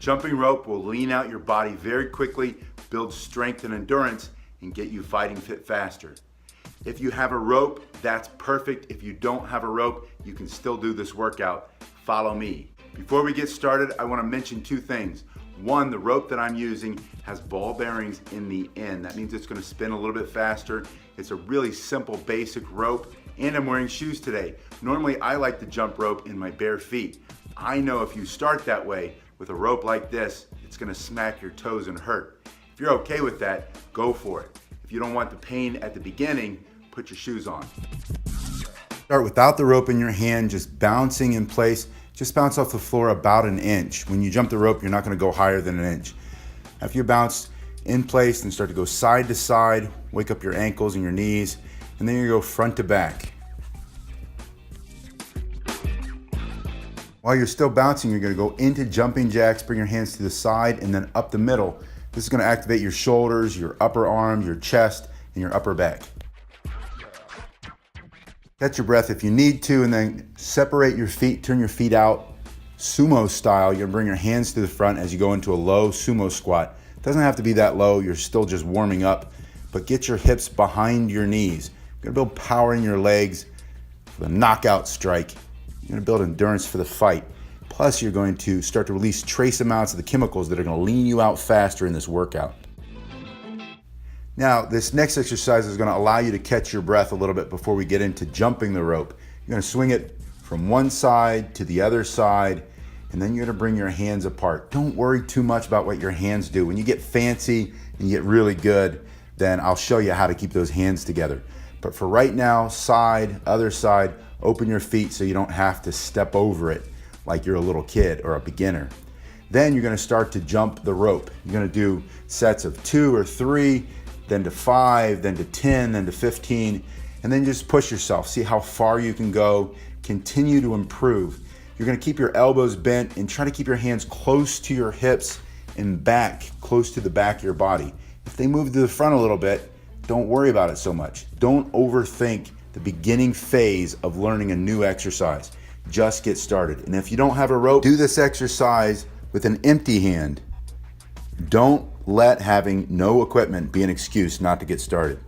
Jumping rope will lean out your body very quickly, build strength and endurance, and get you fighting fit faster. If you have a rope, that's perfect. If you don't have a rope, you can still do this workout. Follow me. Before we get started, I want to mention two things. One, the rope that I'm using has ball bearings in the end. That means it's going to spin a little bit faster. It's a really simple, basic rope, and I'm wearing shoes today. Normally, I like to jump rope in my bare feet. I know if you start that way with a rope like this, it's going to smack your toes and hurt. If you're okay with that, go for it. If you don't want the pain at the beginning, put your shoes on. Start without the rope in your hand, just bouncing in place. Just bounce off the floor about an inch. When you jump the rope, you're not going to go higher than an inch. After you bounce in place and start to go side to side, wake up your ankles and your knees, and then you go front to back. While you're still bouncing, you're going to go into jumping jacks, bring your hands to the side and then up the middle. This is going to activate your shoulders, your upper arm, your chest, and your upper back. Catch your breath if you need to, and then separate your feet, turn your feet out, sumo style. You're gonna bring your hands to the front as you go into a low sumo squat. It doesn't have to be that low, you're still just warming up, but get your hips behind your knees. You're gonna build power in your legs for the knockout strike. You're gonna build endurance for the fight. Plus, you're going to start to release trace amounts of the chemicals that are gonna lean you out faster in this workout. Now, this next exercise is going to allow you to catch your breath a little bit before we get into jumping the rope. You're going to swing it from one side to the other side, and then you're going to bring your hands apart. Don't worry too much about what your hands do. When you get fancy and you get really good, then I'll show you how to keep those hands together. But for right now, side, other side, open your feet so you don't have to step over it like you're a little kid or a beginner. Then you're going to start to jump the rope. You're going to do sets of 2 or 3, then to 5, then to 10, then to 15, and then just push yourself. See how far you can go. Continue to improve. You're gonna keep your elbows bent and try to keep your hands close to your hips and back, close to the back of your body. If they move to the front a little bit, don't worry about it so much. Don't overthink the beginning phase of learning a new exercise. Just get started. And if you don't have a rope, do this exercise with an empty hand. Don't let having no equipment be an excuse not to get started.